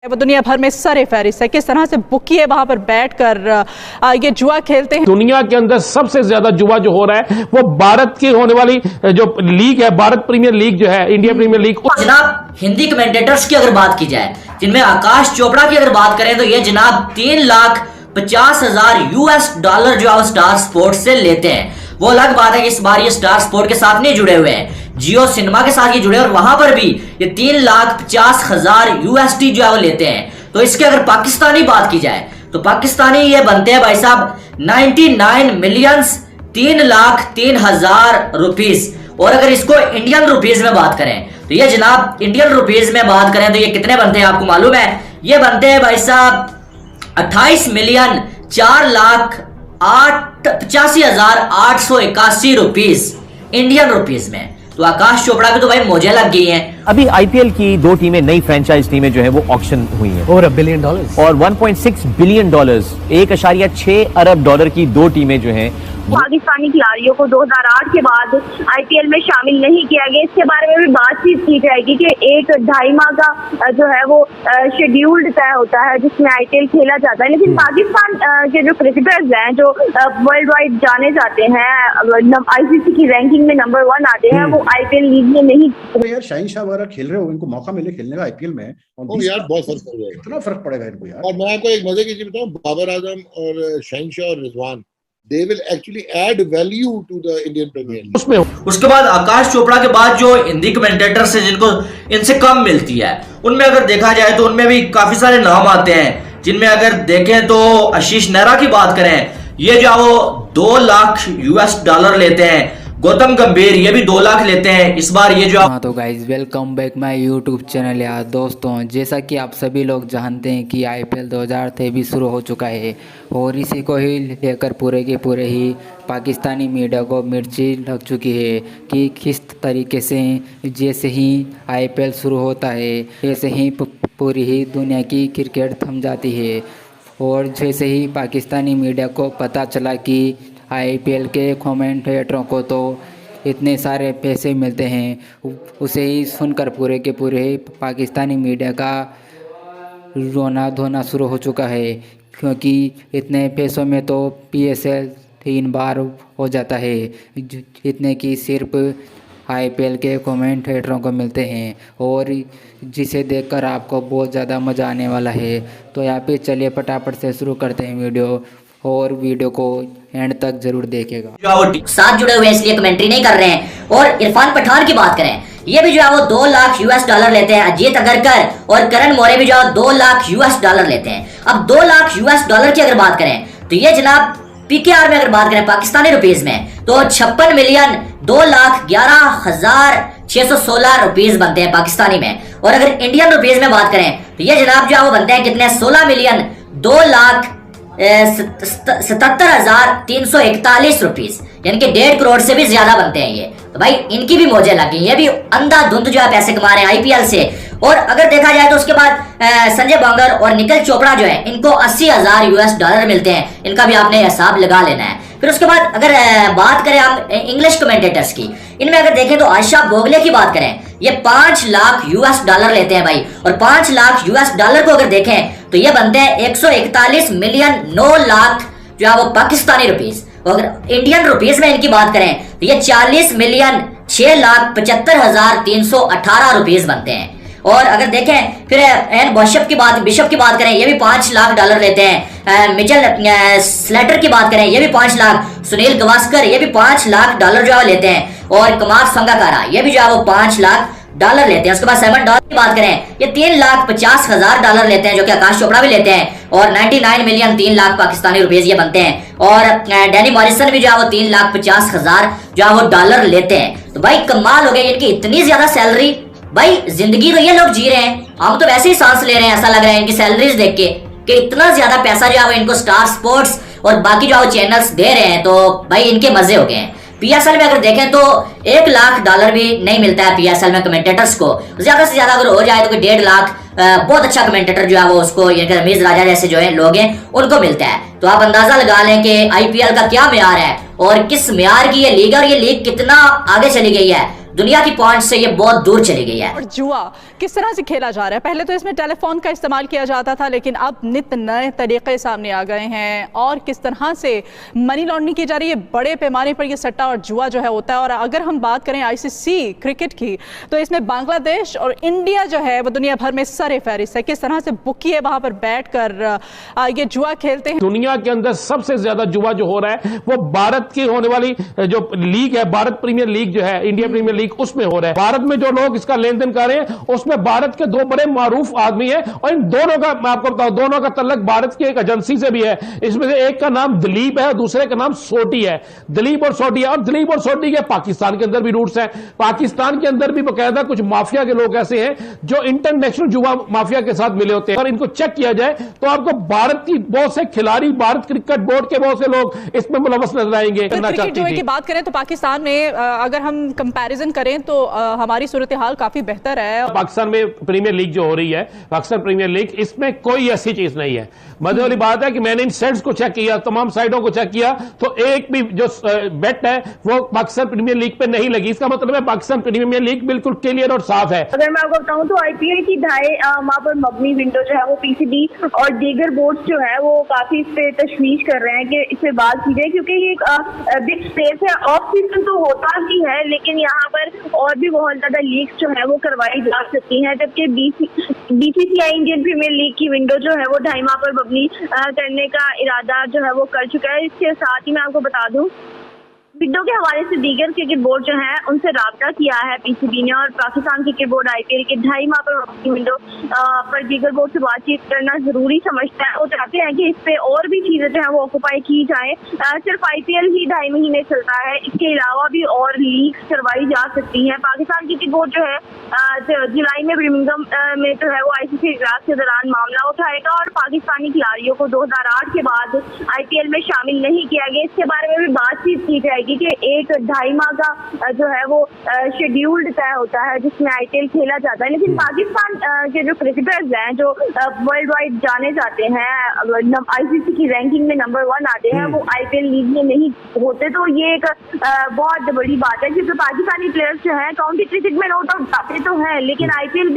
वो दुनिया भर में सरे फहरिस्त है। किस तरह से बुकिए वहां पर बैठकर ये जुआ खेलते हैं। दुनिया के अंदर सबसे ज्यादा जुआ जो हो रहा है वो भारत की होने वाली जो लीग है, भारत प्रीमियर लीग जो है, इंडिया प्रीमियर लीग। जनाब हिंदी कमेंटेटर्स की अगर बात की जाए, जिनमें आकाश चोपड़ा की अगर बात करें तो ये जनाब 3,50,000 US डॉलर जो है स्टार स्पोर्ट्स से लेते हैं। वो अलग बात है कि इस बार ये स्टार स्पोर्ट के साथ नहीं जुड़े हुए हैं, जियो सिनेमा के साथ ये जुड़े और वहां पर भी ये 3,50,000 USD जो है वो लेते हैं। तो इसके अगर पाकिस्तानी बात की जाए तो पाकिस्तानी ये बनते हैं भाई साहब 99 मिलियन 3,03,000 रुपीज। और अगर इसको इंडियन रुपीज में बात करें तो ये जनाब इंडियन रुपीज में बात करें तो ये कितने बनते हैं आपको मालूम है? ये बनते हैं भाई साहब 28 मिलियन 4,85,881 रुपीज इंडियन रुपीज में। तो आकाश चोपड़ा की तो भाई मौजें लग गई हैं। अभी आईपीएल की 2 टीमें, नई फ्रेंचाइज टीमें जो है वो ऑक्शन हुई हैं और $1 बिलियन और $1.6 बिलियन, 1.6 अरब डॉलर की 2 टीमें जो हैं। पाकिस्तानी खिलाड़ियों को 2008 के बाद आईपीएल में शामिल नहीं किया गया। इसके बारे में भी बातचीत की जाएगी कि 1-2.5 माह का जो है वो शेड्यूल्ड तय होता है जिसमें आईपीएल खेला जाता है। लेकिन पाकिस्तान के जो क्रिकेटर्स हैं जो वर्ल्ड वाइड जाने जाते हैं, आईसीसी की रैंकिंग में नंबर 1 आते हैं, वो आईपीएल लीग में नहीं। यार शाहीन शाह वगैरह खेल रहे हो, इनको मौका मिले खेलने का आईपीएल में यार बहुत फर्क पड़ जाएगा। कितना फर्क पड़ेगा इनको यार। और मैं आपको एक मजे की चीज बताऊं, बाबर आजम और शाहीन शाह और Rizwan, they will actually add value to the Indian Premier League. उसके बाद आकाश चोपड़ा के बाद जो हिंदी कमेंटेटर्स हैं जिनको इनसे कम मिलती है, उनमें अगर देखा जाए तो उनमें भी काफी सारे नाम आते हैं। जिनमें अगर देखें तो आशीष नेहरा की बात करें, ये जो वो 2 लाख US डॉलर लेते हैं। गौतम गंभीर ये भी 2 लाख लेते हैं इस बार। ये जो हाँ तो guys welcome back my YouTube channel. यार दोस्तों, जैसा कि आप सभी लोग जानते हैं कि आईपीएल 2023 शुरू हो चुका है और इसी को ही लेकर पूरे के पूरे ही पाकिस्तानी मीडिया को मिर्ची लग चुकी है कि किस तरीके से जैसे ही आईपीएल शुरू होता है ऐसे ही पूरी ही दुनिया की क्रिकेट थम जाती है। और जैसे ही पाकिस्तानी मीडिया को पता चला कि आईपीएल के कमेंटेटरों को तो इतने सारे पैसे मिलते हैं, उसे ही सुनकर पूरे के पूरे पाकिस्तानी मीडिया का रोना धोना शुरू हो चुका है। क्योंकि इतने पैसों में तो PSL 3 बार हो जाता है, इतने की सिर्फ आईपीएल के कमेंटेटरों को मिलते हैं। और जिसे देखकर आपको बहुत ज़्यादा मज़ा आने वाला है। तो यहाँ पे चलिए फटाफट से शुरू करते हैं वीडियो, और वीडियो को एंड तक जरूर देखेगा। साथ जुड़े हुए इसलिए कमेंट्री नहीं कर रहे हैं। और इरफान पठान की बात करें, ये भी जो है वो 2 लाख US डॉलर लेते हैं। अजीत अगरकर और करण मौर्य भी जो है 2 लाख US डॉलर लेते हैं। अब 2 लाख US डॉलर की अगर बात करें तो ये जनाब PKR में अगर बात करें पाकिस्तानी रुपीज में तो 56 मिलियन 2,11,616 रुपीज बनते हैं पाकिस्तानी में। और अगर इंडियन रुपीज में बात करें तो ये जनाब जो है वो बनते हैं कितने? 16 मिलियन 2,77,341 रुपीज, यानी कि 1.5 करोड़ से भी ज्यादा बनते हैं ये। तो भाई इनकी भी मौजें लग गई, ये भी अंधाधुंध जो है पैसे कमा रहे हैं आईपीएल से। और अगर देखा जाए तो उसके बाद संजय बांगर और निखिल चोपड़ा जो है इनको 80,000 US डॉलर मिलते हैं। इनका भी आपने हिसाब लगा लेना है। फिर उसके बाद अगर बात करें हम इंग्लिश कमेंटेटर्स की, इनमें अगर देखें तो आयशा बोगले की बात करें, ये 5 लाख US डॉलर लेते हैं भाई। और 5 लाख US डॉलर को अगर देखें तो ये बनते हैं 141 मिलियन 9 लाख जो है वो पाकिस्तानी रुपीज। अगर इंडियन रुपीज में इनकी बात करें तो ये 40 मिलियन 6,75,318 रुपीज बनते हैं। और अगर देखें फिर एन बिशप की बात करें, ये भी 5 लाख डॉलर लेते हैं। मिचेल स्लेटर की बात करें, ये भी 5 लाख। सुनील गावस्कर ये भी 5 लाख डॉलर जो है लेते हैं। और कुमार संगकारा ये भी जो है वो 5 लाख डॉलर लेते हैं। उसके बाद साइमन डॉलर की बात करें, ये 3,50,000 डॉलर लेते हैं, जो कि आकाश चोपड़ा भी लेते हैं। और 99 मिलियन 3 लाख पाकिस्तानी रुपीज ये बनते हैं। और डैनी मॉरिसन भी जो है वो 3,50,000 जो है वो डॉलर लेते हैं। तो भाई कमाल हो गया इनकी इतनी ज्यादा सैलरी। भाई जिंदगी तो ये लोग जी रहे हैं, हम तो वैसे ही सांस ले रहे हैं। ऐसा लग रहा है इनकी सैलरीज देख के कि इतना ज्यादा पैसा जो है वो इनको स्टार स्पोर्ट्स और बाकी जो चैनल्स दे रहे हैं। तो भाई इनके मजे हो गए हैं। PSL में अगर देखें तो 1 लाख डॉलर भी नहीं मिलता है PSL में कमेंटेटर्स को। ज्यादा से ज्यादा अगर हो जाए तो 1.5 लाख बहुत अच्छा कमेंटेटर जो है वो उसको, रमीज राजा जैसे जो है लोग हैं उनको मिलता है। तो आप अंदाजा लगा लें कि आईपीएल का क्या म्यार है और किस म्यार की ये लीग है और ये लीग कितना आगे चली गई है। दुनिया की पॉइंट से ये बहुत दूर चली गई है। और जुआ किस तरह से खेला जा रहा है? पहले तो इसमें टेलीफोन का इस्तेमाल किया जाता था, लेकिन अब नित नए तरीके सामने आ गए हैं और किस तरह से मनी लॉन्ड्रिंग की जा रही है। बड़े पैमाने पर ये सट्टा और जुआ जो है होता है। और अगर हम बात करें आईसीसी क्रिकेट की, तो इसमें बांग्लादेश और इंडिया जो है वो दुनिया भर में सरे फहरिस्त है। किस तरह से बुकिए वहां पर बैठकर ये जुआ खेलते हैं। दुनिया के अंदर सबसे ज्यादा जुआ जो हो रहा है वो भारत की होने वाली जो लीग है, भारत प्रीमियर लीग जो है, इंडिया प्रीमियर लीग, उसमें हो रहा है। भारत में जो लोग इसका लेन देन कर रहे हैं उसमें भारत के दो बड़े मारूफ आदमी हैं और इन दोनों का मैं आपको बताऊं, दोनों का तल्लक भारत की एक एजेंसी से भी है। इसमें से एक का नाम दिलीप है, दूसरे का नाम सोटी है। दिलीप और सोटी है, और दिलीप और सोटी के पाकिस्तान के अंदर भी रूट्स हैं। पाकिस्तान के अंदर भी बकायदा कुछ माफिया के लोग ऐसे हैं जो इंटरनेशनल जुआ माफिया के साथ मिले होते हैं। और इनको चेक किया जाए तो आपको भारत की बहुत से खिलाड़ी, भारत क्रिकेट बोर्ड के बहुत से लोग इसमें मुलव्वस नजर आएंगे। क्रिकेट जुए की बात करें तो पाकिस्तान में अगर हम कंपैरिजन करें तो हमारी सूरत हाल काफी बेहतर है। पाकिस्तान में प्रीमियर लीग जो हो रही है, पाकिस्तान प्रीमियर लीग, इसमें कोई ऐसी चीज नहीं है। मजे वाली बात है कि मैंने इन सेट्स को चेक किया, तमाम साइटों को चेक किया, तो एक भी जो बेट है वो पाकिस्तान प्रीमियर लीग पे नहीं लगी। इसका मतलब है पाकिस्तान प्रीमियर लीग बिल्कुल क्लियर और साफ है। अगर मैं आपको बताऊं तो आईपीएल की वहां पर मबनी विंडो जो है वो पीसीबी और दीगर बोर्ड जो है वो काफी इस पे तशवीश कर रहे हैं कि इस पे बात की जाए, क्योंकि ये एक बिग स्पेस है। ऑफ सीजन तो होता ही है, लेकिन यहाँ पर और भी बहुत ज्यादा लीग्स जो है वो करवाई जा सकती हैं। जबकि बीसीसीआई इंडियन प्रीमियर लीग की विंडो जो है वो 2.5 माह पर मबनी करने का इरादा जो है वो कर चुका है। इसके साथ ही मैं आपको बता दूं, विंडो के हवाले से दीगर क्रिकेट बोर्ड जो है उनसे राब्ता किया है पीसीबी ने, और पाकिस्तान क्रिकेट बोर्ड आईपीएल के 2.5 माह पर विंडो पर दीगर बोर्ड से बातचीत करना जरूरी समझता है। वो चाहते हैं कि इस पे और भी चीजें जो है वो ऑक्यूपाई की जाए। सिर्फ आईपीएल ही 2.5 महीने चलता है, इसके अलावा भी और लीग करवाई जा सकती है। पाकिस्तान क्रिकेट बोर्ड जो है जुलाई में बर्मिंघम में जो है वो आईसीसी इजलास के दौरान मामला उठाएगा और पाकिस्तानी खिलाड़ियों को 2008 के बाद आईपीएल में शामिल नहीं किया गया, इसके बारे में भी बातचीत की जाएगी कि एक 2.5 माह का जो है वो शेड्यूल्ड तय होता है जिसमें आईपीएल खेला जाता है। लेकिन पाकिस्तान के जो क्रिकेटर्स हैं जो वर्ल्ड वाइड जाने जाते हैं, आईसीसी की रैंकिंग में नंबर 1 आते हैं, वो आईपीएल लीग में नहीं होते। तो ये एक बहुत बड़ी बात है, क्योंकि पाकिस्तानी प्लेयर्स जो है काउंटी क्रिकेट में नोट आउट जाते तो हैं, लेकिन आईपीएल भी